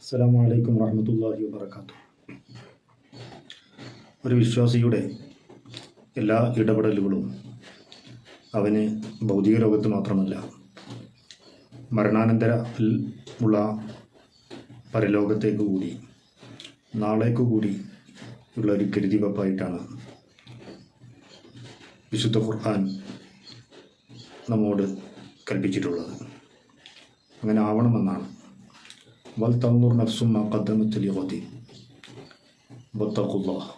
അസ്സലാമു അലൈക്കും വറഹ്മത്തുള്ളാഹി വബറകാതുഹു. ഒരു വിശ്വാസിയുടെ എല്ലാ ഇടപെടലുകളും അവന് ഭൗതിക ലോകത്ത് മാത്രമല്ല, മരണാനന്തരത്തിൽ ഉള്ള പരലോകത്തേക്ക് കൂടി, നാളേക്ക് കൂടി ഉള്ള ഒരു കരുതിവെപ്പായിട്ടാണ് വിശുദ്ധ ഖുർആൻ നമ്മോട് കൽപ്പിച്ചിട്ടുള്ളത്. അങ്ങനെ ആവണമെന്നാണ്. വൽ തൻദുർ നഫ്സും മാ ഖദ്ദമത് ലിഗദിൻ വത്തഖുല്ലാഹ്.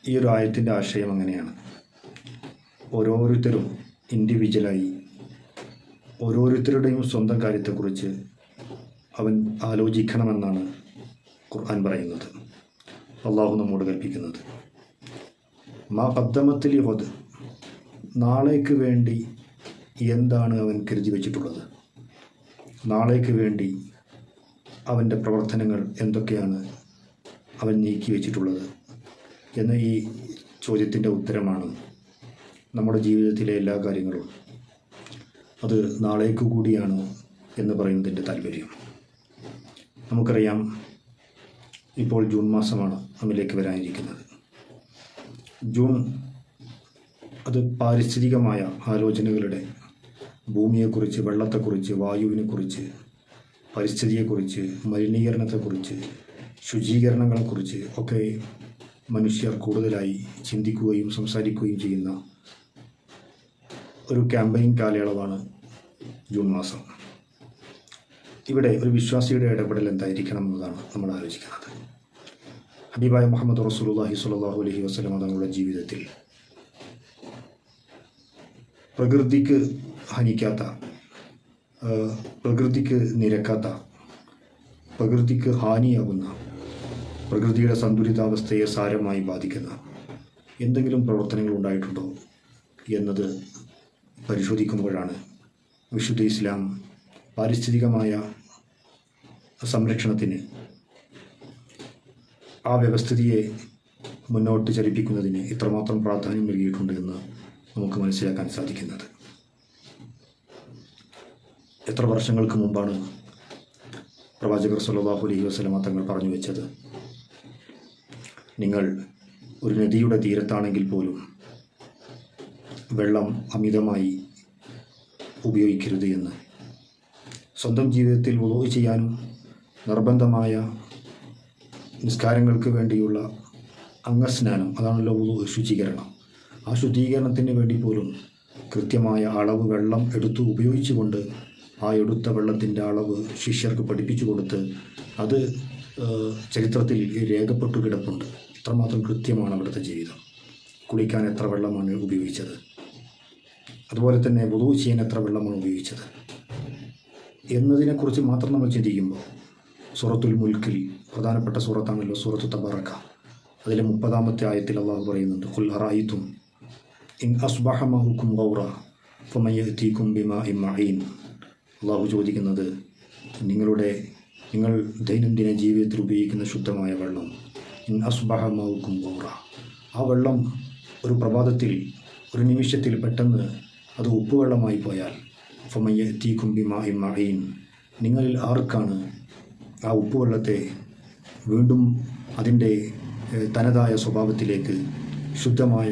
ഈ ഒരു ആയത്തിൻ്റെ ആശയം അങ്ങനെയാണ്. ഓരോരുത്തരും ഇൻഡിവിജ്വലായി ഓരോരുത്തരുടെയും സ്വന്തം കാര്യത്തെക്കുറിച്ച് അവൻ ആലോചിക്കണമെന്നാണ് ഖുർആൻ പറയുന്നത്, അള്ളാഹു നമ്മോട് കൽപ്പിക്കുന്നത്. മാ ഖദ്ദമത് ലിഗദ്, നാളേക്ക് വേണ്ടി എന്താണ് അവൻ കരുതി വച്ചിട്ടുള്ളത്, നാളേക്ക് വേണ്ടി അവൻ്റെ പ്രവർത്തനങ്ങൾ എന്തൊക്കെയാണ് അവൻ നീക്കി വച്ചിട്ടുള്ളത് എന്ന ഈ ചോദ്യത്തിൻ്റെ ഉത്തരമാണ് നമ്മുടെ ജീവിതത്തിലെ എല്ലാ കാര്യങ്ങളും അത് നാളേക്ക് കൂടിയാണ് എന്ന് പറയുന്നതിൻ്റെ താല്പര്യം. നമുക്കറിയാം, ഇപ്പോൾ ജൂൺ മാസമാണ് നമ്മിലേക്ക് വരാനിരിക്കുന്നത്. ജൂൺ അത് പാരിസ്ഥിതികമായ ആലോചനകളുടെ, ഭൂമിയെക്കുറിച്ച്, വെള്ളത്തെക്കുറിച്ച്, വായുവിനെക്കുറിച്ച്, പരിസ്ഥിതിയെക്കുറിച്ച്, മലിനീകരണത്തെക്കുറിച്ച്, ശുചീകരണങ്ങളെക്കുറിച്ച് ഒക്കെ മനുഷ്യർ കൂടുതലായി ചിന്തിക്കുകയും സംസാരിക്കുകയും ചെയ്യുന്ന ഒരു ക്യാമ്പയിൻ കാലയളവാണ് ജൂൺ മാസം. ഇവിടെ ഒരു വിശ്വാസിയുടെ ഇടപെടൽ എന്തായിരിക്കണം എന്നതാണ് നമ്മൾ ആലോചിക്കുന്നത്. ഹബീബായ മുഹമ്മദ് റസൂലുള്ളാഹി സ്വല്ലല്ലാഹു അലൈഹി വസല്ലം തങ്ങളുടെ ജീവിതത്തിൽ പ്രകൃതിക്ക് ഹനിക്കാത്ത, പ്രകൃതിക്ക് നിരക്കാത്ത, പ്രകൃതിക്ക് ഹാനിയാകുന്ന, പ്രകൃതിയുടെ സന്തുലിതാവസ്ഥയെ സാരമായി ബാധിക്കുന്ന എന്തെങ്കിലും പ്രവർത്തനങ്ങൾ ഉണ്ടായിട്ടുണ്ടോ എന്നത് പരിശോധിക്കുമ്പോഴാണ് വിശുദ്ധ ഇസ്ലാം പാരിസ്ഥിതികമായ സംരക്ഷണത്തിന്, ആ വ്യവസ്ഥിതിയെ മുന്നോട്ട് ചലിപ്പിക്കുന്നതിന് ഇത്രമാത്രം പ്രാധാന്യം നൽകിയിട്ടുണ്ട് എന്ന് നമുക്ക് മനസ്സിലാക്കാൻ സാധിക്കുന്നത്. എത്ര വർഷങ്ങൾക്ക് മുമ്പാണ് പ്രവാചകർ സ്വല്ലല്ലാഹു അലൈഹി വസല്ലമ തങ്ങൾ പറഞ്ഞു വെച്ചത്, നിങ്ങൾ ഒരു നദിയുടെ തീരത്താണെങ്കിൽ പോലും വെള്ളം അമിതമായി ഉപയോഗിക്കരുത് എന്ന്. സ്വന്തം ജീവിതത്തിൽ വുളൂ ചെയ്യാനും നിർബന്ധമായ നിസ്കാരങ്ങൾക്ക് വേണ്ടിയുള്ള അംഗസ്നാനം, അതാണല്ലോ വുളൂ, ശുചീകരണം. ആ ശുദ്ധീകരണത്തിന് വേണ്ടി പോലും കൃത്യമായ അളവ് വെള്ളം എടുത്തു ഉപയോഗിച്ചുകൊണ്ട് ആ എടുത്ത വെള്ളത്തിൻ്റെ അളവ് ശിഷ്യർക്ക് പഠിപ്പിച്ചു കൊടുത്ത് അത് ചരിത്രത്തിൽ രേഖപ്പെട്ടു കിടപ്പുണ്ട്. ഇത്രമാത്രം കൃത്യമാണ് അവിടുത്തെ ജീവിതം. കുളിക്കാൻ എത്ര വെള്ളമാണ് ഉപയോഗിച്ചത്, അതുപോലെ തന്നെ വുളൂ ചെയ്യാൻ എത്ര വെള്ളമാണ് ഉപയോഗിച്ചത് എന്നതിനെക്കുറിച്ച് മാത്രം നമ്മൾ ചിന്തിക്കുമ്പോൾ, സൂറത്തുൽ മുൽക്കിൽ പ്രധാനപ്പെട്ട സൂറത്താണല്ലോ സൂറത്തു തബറക. അതിലെ 30-ാമത്തെ ആയത്തിൽ അള്ളാഹു പറയുന്നുണ്ട്, ഖുൽ അറഅയ്തും ഇൻ അസ്ബഹ മഅുകും ഗൗറ ഫമൻ യഅതീകും ബിമാഇൻ മഈൻ. അള്ളാഹു ചോദിക്കുന്നത്, നിങ്ങൾ ദൈനംദിന ജീവിതത്തിൽ ഉപയോഗിക്കുന്ന ശുദ്ധമായ വെള്ളം, ഇൻ അസ്ബഹ മഅുകും ഗൗറ, ആ വെള്ളം ഒരു പ്രഭാതത്തിൽ, ഒരു നിമിഷത്തിൽ പെട്ടെന്ന് അത് ഉപ്പുവെള്ളമായി പോയാൽ, ഫമൻ യഅതീകും ബിമാഇൻ മഈൻ, നിങ്ങളിൽ ആർക്കാണ് ആ ഉപ്പുവെള്ളത്തെ വീണ്ടും അതിൻ്റെ തനതായ സ്വഭാവത്തിലേക്ക് ശുദ്ധമായ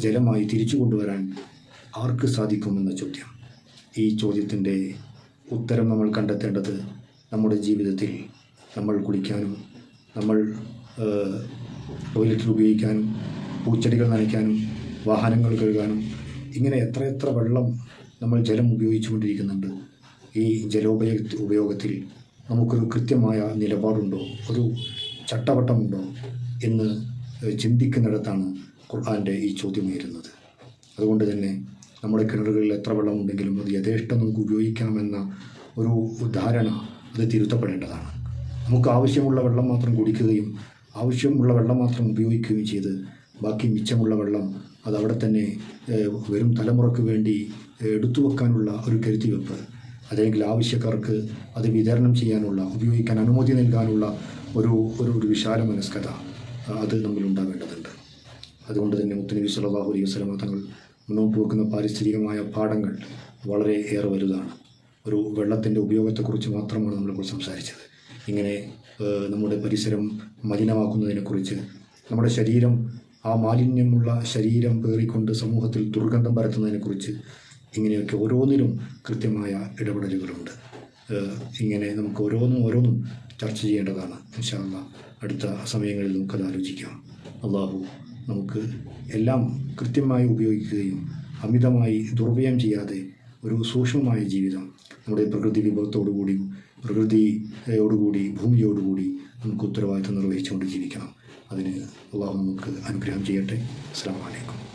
ജലമായി തിരിച്ചു കൊണ്ടുവരാൻ ആർക്ക് സാധിക്കുമെന്ന ചോദ്യം. ഈ ചോദ്യത്തിൻ്റെ ഉത്തരം നമ്മൾ കണ്ടെത്തേണ്ടത് നമ്മുടെ ജീവിതത്തിൽ നമ്മൾ കുളിക്കാനും, നമ്മൾ ടോയ്ലറ്റിൽ ഉപയോഗിക്കാനും, പൂച്ചെടികൾ നനയ്ക്കാനും, വാഹനങ്ങൾ കഴുകാനും, ഇങ്ങനെ എത്രയെത്ര വെള്ളം നമ്മൾ ജലം ഉപയോഗിച്ചു കൊണ്ടിരിക്കുന്നുണ്ട്. ഈ ഉപയോഗത്തിൽ നമുക്കൊരു കൃത്യമായ നിലപാടുണ്ടോ, ഒരു ചട്ടവട്ടമുണ്ടോ എന്ന് ചിന്തിക്കുന്നിടത്താണ് ഖുർആൻ്റെ ഈ ചോദ്യം ഉയരുന്നത്. അതുകൊണ്ട് തന്നെ നമ്മുടെ കിണറുകളിൽ എത്ര വെള്ളമുണ്ടെങ്കിലും അത് യഥേഷ്ടം നമുക്ക് ഉപയോഗിക്കാമെന്ന ഒരു ധാരണ അത് തിരുത്തപ്പെടേണ്ടതാണ്. നമുക്ക് ആവശ്യമുള്ള വെള്ളം മാത്രം കുടിക്കുകയും ആവശ്യമുള്ള വെള്ളം മാത്രം ഉപയോഗിക്കുകയും ചെയ്ത് ബാക്കി മിച്ചമുള്ള വെള്ളം അത് അവിടെ തന്നെ വരും തലമുറയ്ക്ക് വേണ്ടി എടുത്തു വെക്കാനുള്ള ഒരു കരുതിവെപ്പ്, അല്ലെങ്കിൽ ആവശ്യക്കാർക്ക് അത് വിതരണം ചെയ്യാനുള്ള, ഉപയോഗിക്കാൻ അനുമതി നൽകാനുള്ള ഒരു വിശാല മനസ്കത അത് നമ്മളുണ്ടാവേണ്ടതുണ്ട്. അതുകൊണ്ട് തന്നെ മുത്തുനബി സ്വല്ലല്ലാഹു അലൈഹി വസല്ലമ തങ്ങൾ മുന്നോട്ട് വെക്കുന്ന പാരിസ്ഥിതികമായ പാഠങ്ങൾ വളരെ ഏറെ വലുതാണ്. ഒരു വെള്ളത്തിൻ്റെ ഉപയോഗത്തെക്കുറിച്ച് മാത്രമാണ് നമ്മളിപ്പോൾ സംസാരിച്ചത്. ഇങ്ങനെ നമ്മുടെ പരിസരം മലിനമാക്കുന്നതിനെക്കുറിച്ച്, നമ്മുടെ ശരീരം, ആ മാലിന്യമുള്ള ശരീരം പേറിക്കൊണ്ട് സമൂഹത്തിൽ ദുർഗന്ധം പരത്തുന്നതിനെക്കുറിച്ച്, ഇങ്ങനെയൊക്കെ ഓരോന്നിലും കൃത്യമായ ഇടപെടലുകളുണ്ട്. ഇങ്ങനെ നമുക്ക് ഓരോന്നും ചർച്ച ചെയ്യേണ്ടതാണ്. ഇൻഷാ അല്ലാഹ് അടുത്ത സമയങ്ങളിൽ നമുക്കത് ആലോചിക്കാം. അള്ളാഹു നമുക്ക് എല്ലാം കൃത്യമായി ഉപയോഗിക്കുകയും അമിതമായി ദുർവ്യയം ചെയ്യാതെ ഒരു സൂക്ഷ്മമായ ജീവിതം നമ്മുടെ പ്രകൃതി വിഭവത്തോടുകൂടി, പ്രകൃതിയോടുകൂടി, ഭൂമിയോടുകൂടി നമുക്ക് ഉത്തരവാദിത്വം നിർവഹിച്ചുകൊണ്ട് ജീവിക്കണം. അതിന് അള്ളാഹു നമുക്ക് അനുഗ്രഹം ചെയ്യട്ടെ. അസ്സലാമു അലൈക്കും.